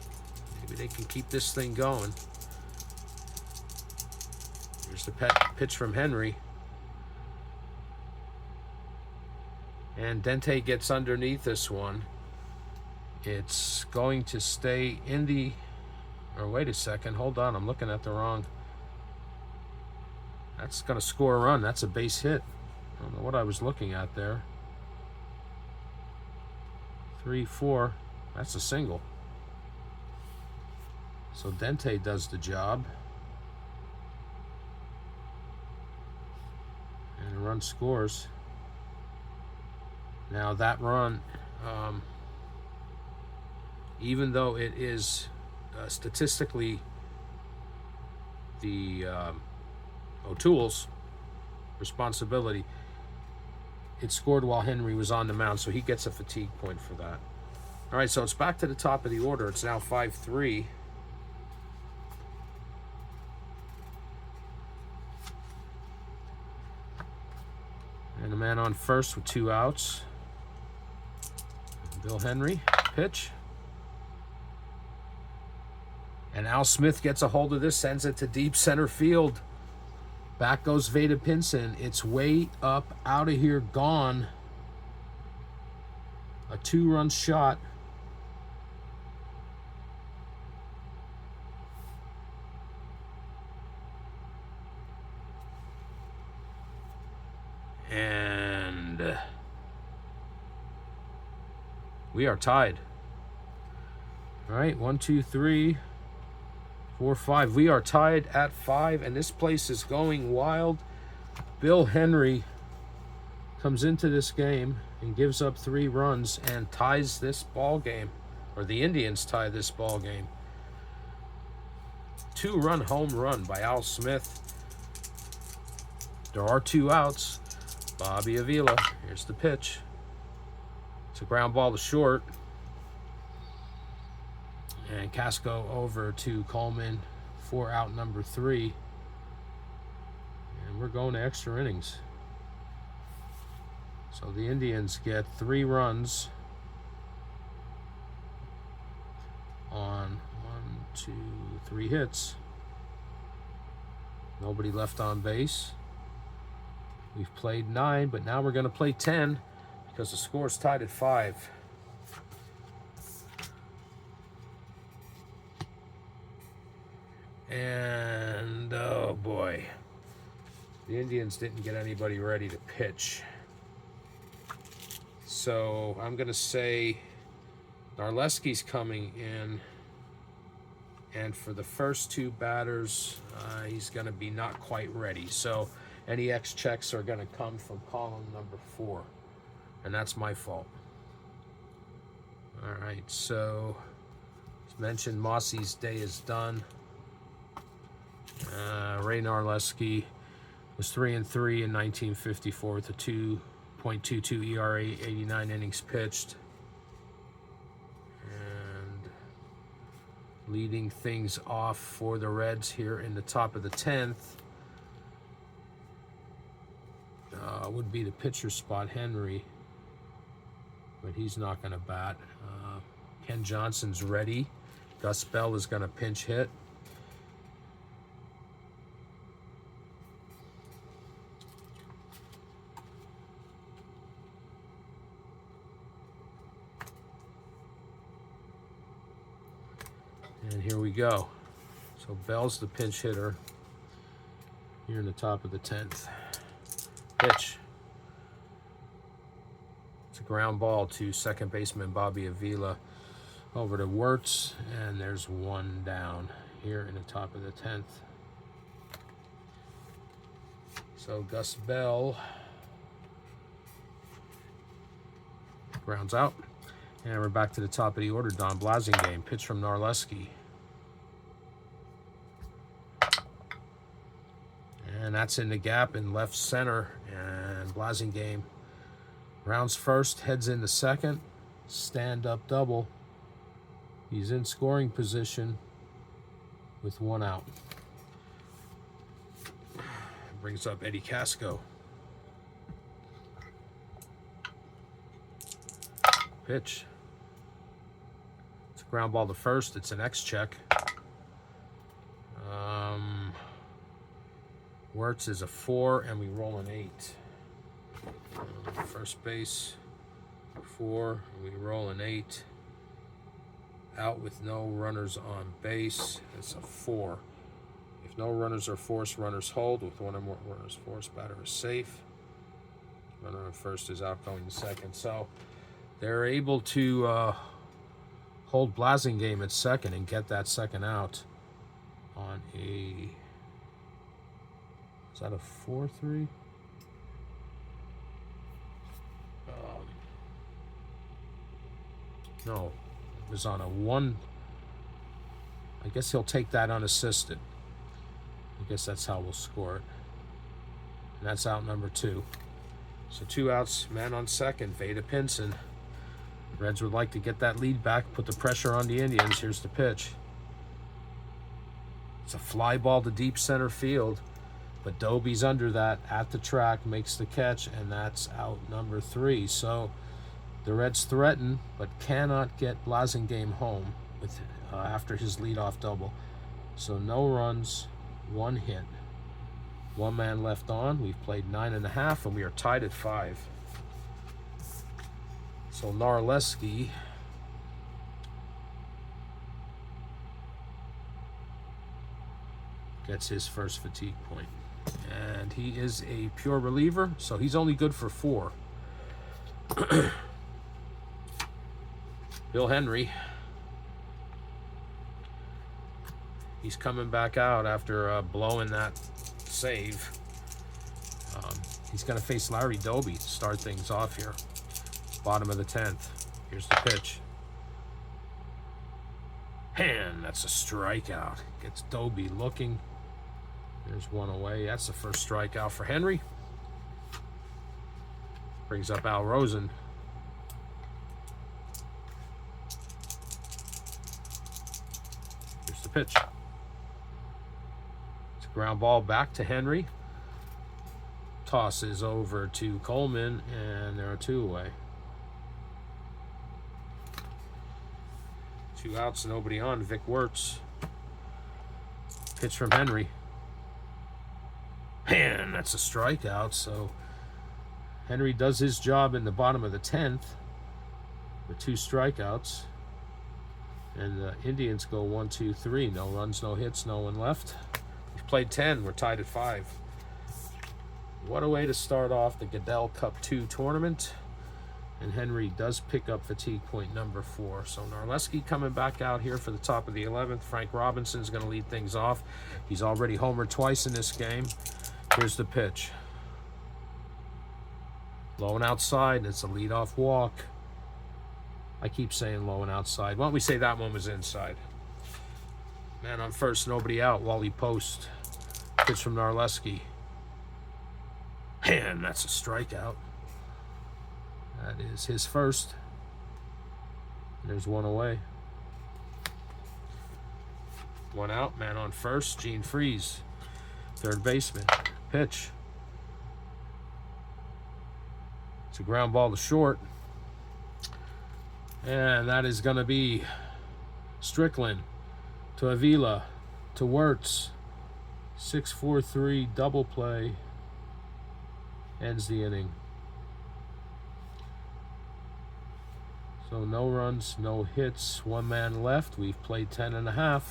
Maybe they can keep this thing going. Here's the pitch from Henry. And Dente gets underneath this one. It's going to stay in the... Or wait a second. Hold on. I'm looking at the wrong... That's going to score a run. That's a base hit. I don't know what I was looking at there. 3-4. That's a single. So Dente does the job. And a run scores. Now that run, even though it is statistically the O'Toole's responsibility, it scored while Henry was on the mound, so he gets a fatigue point for that. All right, so it's back to the top of the order. It's now 5-3. And a man on first with 2 outs. Bill Henry, pitch. And Al Smith gets a hold of this, sends it to deep center field. Back goes Veda Pinson. It's way up, out of here, gone. A 2-run shot. And we are tied. All right, 1, 2, 3, 4, 5. We are tied at 5, and this place is going wild. Bill Henry comes into this game and gives up 3 runs and ties this ball game, or the Indians tie this ball game. 2-run home run by Al Smith. There are 2 outs. Bobby Avila, here's the pitch. It's a ground ball to short. And Casco over to Coleman for out number 3. And we're going to extra innings. So the Indians get 3 runs on 3 hits. Nobody left on base. We've played 9, but now we're going to play 10 because the score's tied at 5. And oh boy, the Indians didn't get anybody ready to pitch. So I'm going to say Narleski's coming in. And for the first 2 batters, he's going to be not quite ready. So any X checks are going to come from column number 4. And that's my fault. All right, so as mentioned, Mossy's day is done. Ray Narleski was 3-3 in 1954 with a 2.22 ERA, 89 innings pitched. Leading things off for the Reds here in the top of the 10th would be the pitcher spot, Henry, but he's not going to bat. Ken Johnson's ready. Gus Bell is going to pinch hit. And here we go. So Bell's the pinch hitter here in the top of the 10th. Pitch. It's a ground ball to second baseman Bobby Avila. Over to Wirtz, and there's 1 down here in the top of the 10th. So Gus Bell grounds out. And we're back to the top of the order. Don Blasingame, pitch from Narleski. And that's in the gap in left center. And Blasingame rounds first, heads into second. Stand-up double. He's in scoring position with 1 out. Brings up Eddie Casco. Pitch. It's a ground ball to first. It's an X check. Wirtz is a 4, and we roll an 8. First base, 4. We roll an 8. Out with no runners on base. It's a 4. If no runners are forced, runners hold. With 1 or more runners forced, batter is safe. Runner on first is out going to second. So they're able to hold Blasingame at second and get that second out on a... Is that a 4-3? No, it was on a 1. I guess he'll take that unassisted. I guess that's how we'll score it. And that's out number 2. So 2 outs, man on second, Veda Pinson. Reds would like to get that lead back, put the pressure on the Indians. Here's the pitch. It's a fly ball to deep center field, but Doby's under that at the track, makes the catch, and that's out number 3. So the Reds threaten, but cannot get Blasingame home with after his leadoff double. So no runs, 1 hit. 1 man left on. We've played 9.5, and we are tied at 5. So Narleski gets his first fatigue point. And he is a pure reliever, so he's only good for 4. Bill Henry. He's coming back out after blowing that save. He's going to face Larry Doby to start things off here. Bottom of the 10th. Here's the pitch. And that's a strikeout. Gets Doby looking. There's one away. That's the first strikeout for Henry. Brings up Al Rosen. Here's the pitch. It's a ground ball back to Henry. Tosses over to Coleman, and there are two away. 2 outs, nobody on. Vic Wirtz. Pitch from Henry. Man, that's a strikeout. So Henry does his job in the bottom of the 10th with 2 strikeouts. And the Indians go 1, 2, 3. No runs, no hits, no one left. We've played 10. We're tied at 5. What a way to start off the Gaedel Cup 2 tournament. And Henry does pick up fatigue point number 4. So Narleski coming back out here for the top of the 11th. Frank Robinson's going to lead things off. He's already homered twice in this game. Here's the pitch. Low and outside. It's a leadoff walk. I keep saying low and outside. Why don't we say that one was inside? Man on first, nobody out. Wally Post. Pitch from Narleski. Man, that's a strikeout. That is his first. There's one away. 1 out, man on first. Gene Freeze, third baseman. Pitch. It's a ground ball to short. And that is going to be Strickland to Avila to Wirtz. 6-4-3 double play. Ends the inning. So no runs, no hits, 1 man left. We've played 10.5.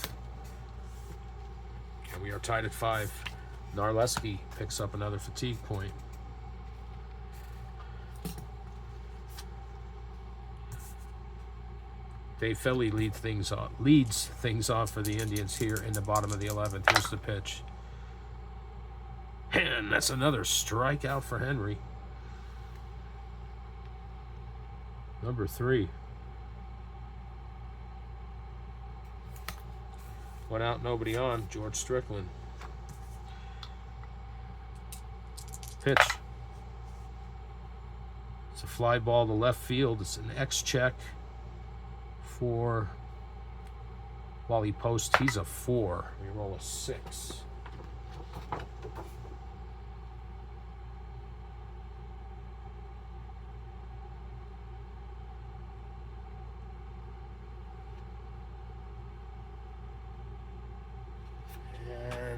And we are tied at 5. Narleski picks up another fatigue point. Dave Philly leads things off for the Indians here in the bottom of the 11th. Here's the pitch. And that's another strikeout for Henry. Number 3. 1 out, nobody on. George Strickland. Pitch. It's a fly ball to left field. It's an X check for Wally Post. He's a 4. We roll a 6.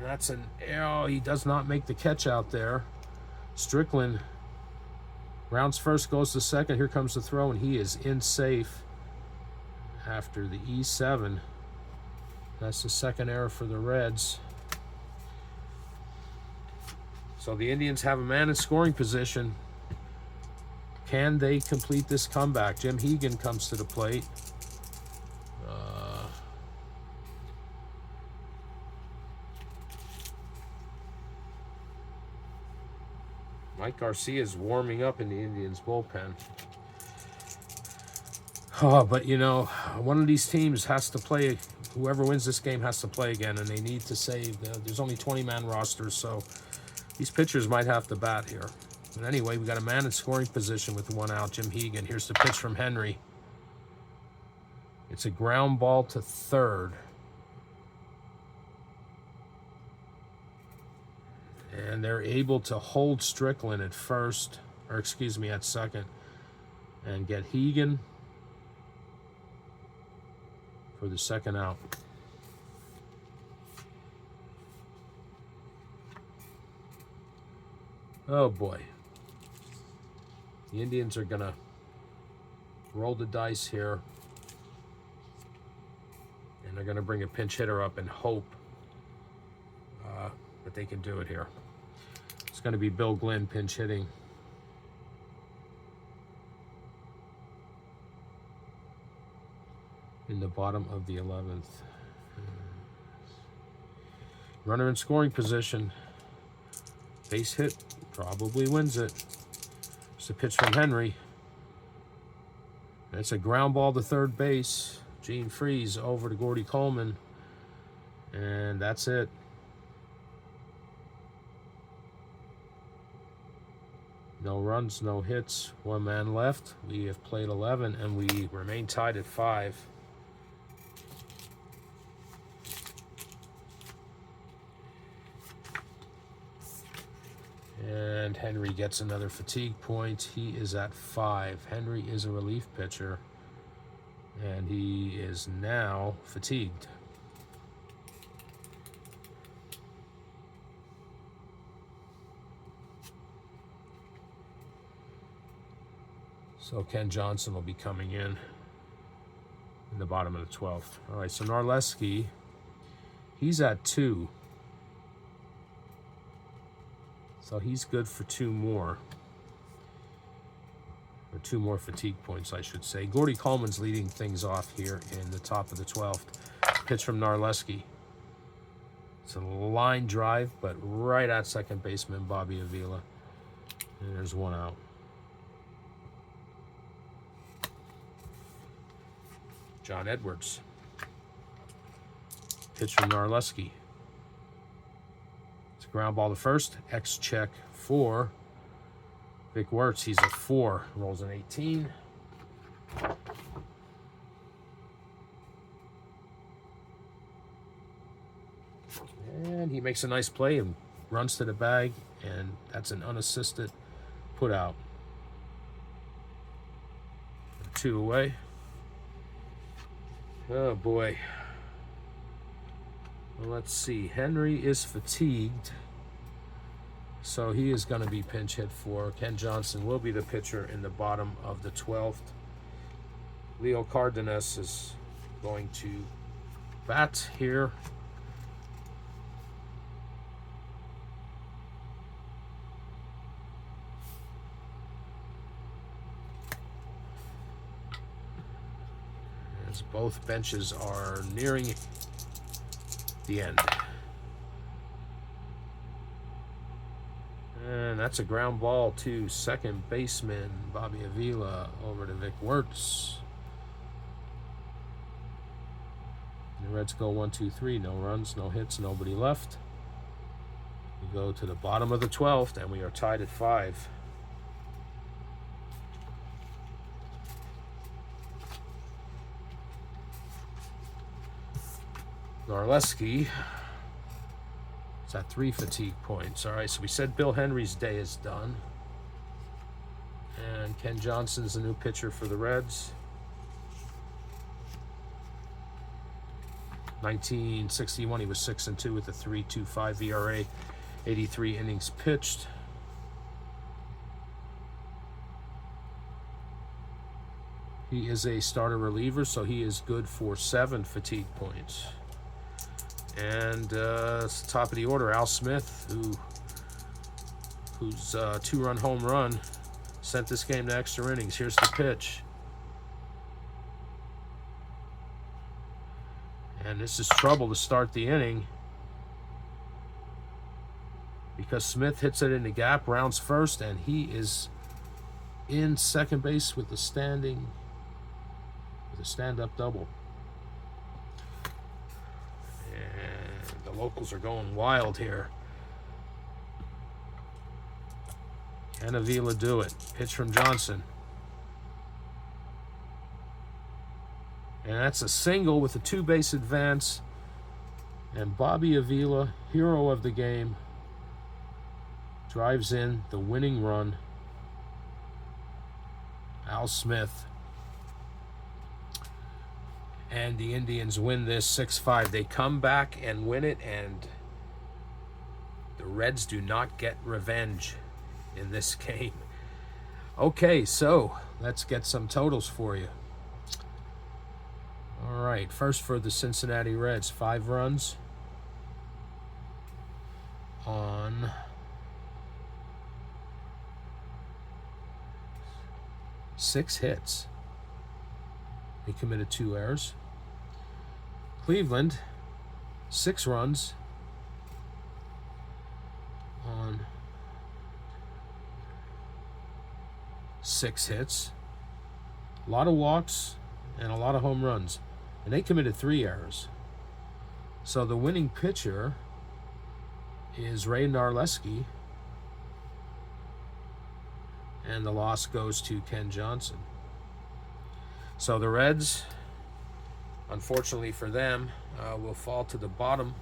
That's an arrow. He does not make the catch out there. Strickland rounds first, goes to second. Here comes the throw, and he is in safe after the E7. That's the second error for the Reds. So the Indians have a man in scoring position. Can they complete this comeback? Jim Hegan comes to the plate. Mike Garcia is warming up in the Indians' bullpen. Oh, but you know, one of these teams has to play. Whoever wins this game has to play again, and they need to save. There's only 20-man rosters, so these pitchers might have to bat here. But anyway, we got a man in scoring position with 1 out, Jim Hegan. Here's the pitch from Henry. It's a ground ball to third. And they're able to hold Strickland at first, or excuse me, at second, and get Hegan for the second out. Oh boy. The Indians are gonna roll the dice here, and they're gonna bring a pinch hitter up and hope that they can do it here. It's going to be Bill Glenn pinch hitting. In the bottom of the 11th. Runner in scoring position. Base hit. Probably wins it. It's a pitch from Henry. It's a ground ball to third base. Gene Freeze over to Gordy Coleman. And that's it. No runs, no hits, 1 man left. We have played 11 and we remain tied at 5. And Henry gets another fatigue point. He is at 5. Henry is a relief pitcher, and he is now fatigued. So Ken Johnson will be coming in the bottom of the 12th. All right, so Narleski, he's at 2. So he's good for 2 more. Or 2 more fatigue points, I should say. Gordy Coleman's leading things off here in the top of the 12th. Pitch from Narleski. It's a line drive, but right at second baseman Bobby Avila. And there's 1 out. John Edwards. Pitch from Narleski. It's a ground ball to first. X check for Vic Wertz. He's a 4. Rolls an 18. And he makes a nice play and runs to the bag. And that's an unassisted put out. 2 away. Oh boy. Well, let's see. Henry is fatigued, so he is going to be pinch hit for. Ken Johnson will be the pitcher in the bottom of the 12th. Leo Cardenas is going to bat here. Both benches are nearing the end. And that's a ground ball to second baseman Bobby Avila over to Vic Wertz. The Reds go 1, 2, 3. No runs, no hits, nobody left. We go to the bottom of the 12th and we are tied at 5. Narleski is at 3 fatigue points. All right, so we said Bill Henry's day is done. And Ken Johnson's the new pitcher for the Reds. 1961, he was 6-2 with a 3.25 ERA, 83 innings pitched. He is a starter reliever, so he is good for 7 fatigue points. And top of the order, Al Smith, whose 2-run home run sent this game to extra innings. Here's the pitch. And this is trouble to start the inning because Smith hits it in the gap, rounds first, and he is in second base with a stand-up double. The locals are going wild here. Can Avila do it? Pitch from Johnson. And that's a single with a 2-base advance. And Bobby Avila, hero of the game, drives in the winning run. Al Smith. And the Indians win this 6-5. They come back and win it, and the Reds do not get revenge in this game. Okay, so let's get some totals for you. All right, first for the Cincinnati Reds, 5 runs on 6 hits. He committed 2 errors. Cleveland, 6 runs on 6 hits. A lot of walks and a lot of home runs. And they committed 3 errors. So the winning pitcher is Ray Narleski. and the loss goes to Ken Johnson. So the Reds, unfortunately for them, will fall to the bottom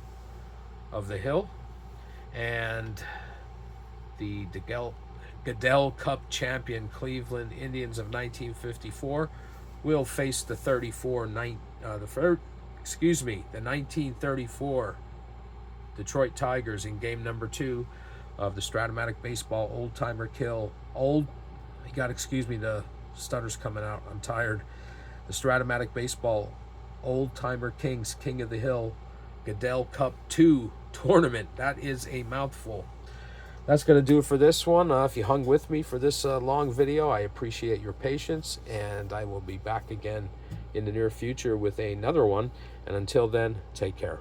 of the hill, and the Gaedel Cup champion Cleveland Indians of 1954 will face the 1934 Detroit Tigers in game number 2 of the Strat-O-Matic Baseball Oldtimer Kill. You got to excuse me, the stutter's coming out. I'm tired. The Strat-O-Matic Baseball Oldtimer Kings King of the Hill Gaedel Cup 2 tournament. That is a mouthful. That's going to do it for this one. If you hung with me for this long video, I appreciate your patience, and I will be back again in the near future with another one. And until then, take care.